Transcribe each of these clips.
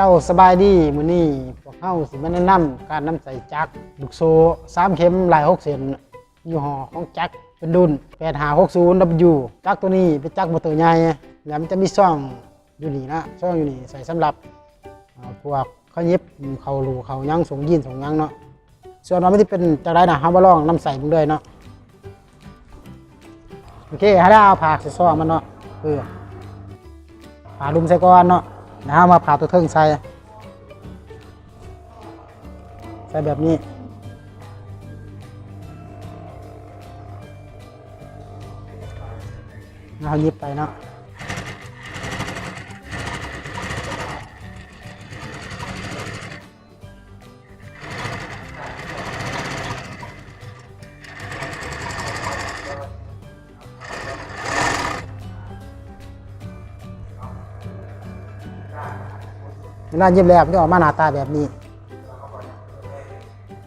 จ้าสบายดีมื้อนี้พวกเฮาสิมาแนะนำการนำใส่จักรลูกโซ่3เข็มลาย6เส้นยี่ห้อของจักรเป็นรุ่น 8560W จักรตัวนี้เป็นจักรมอเตอร์ใหญ่แล้วมันจะมีช่องอยู่นี่นะช่องอยู่นี่ใส่สำหรับพวกเขายิบเขารูเขายั้งส่งยีนส่งยั้งเนาะส่วนว่ามันที่เป็นจักรได้นะเฮามาลองนำใส่มึงด้วยเนาะโอเคให้ได้เอาผ่าใส่ซองมันเนาะผ่าลุมใส่ก้อนเนาะนะฮะมาผ่าตัวเทิงใส่แบบนี้เราหยิบไปเนาะเวลาหยิบแล้วมันจะออกมาหน้าตาแบบนี้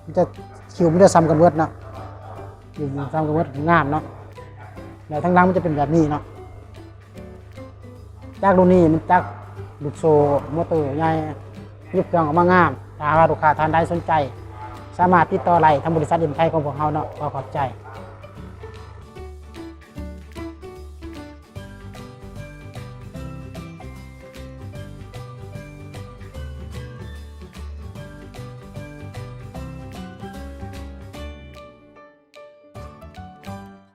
มันจะคิวมันจะซ้ำกันเวิร์ดเนาะคิวซ้ำกันเวิร์ดงามเนาะแล้วทั้งหลังมันจะเป็นแบบนี้เนาะจักรรุ่นนี้มันจักรลูกโซ่มอเตอร์ใหญ่ยึดเครื่องออกมางามถ้าว่าลูกค้าท่านใดสนใจสามารถติดต่อไล่ทางบริษัทเอ็มไทยของพวกเราเนาะขอขอบใจ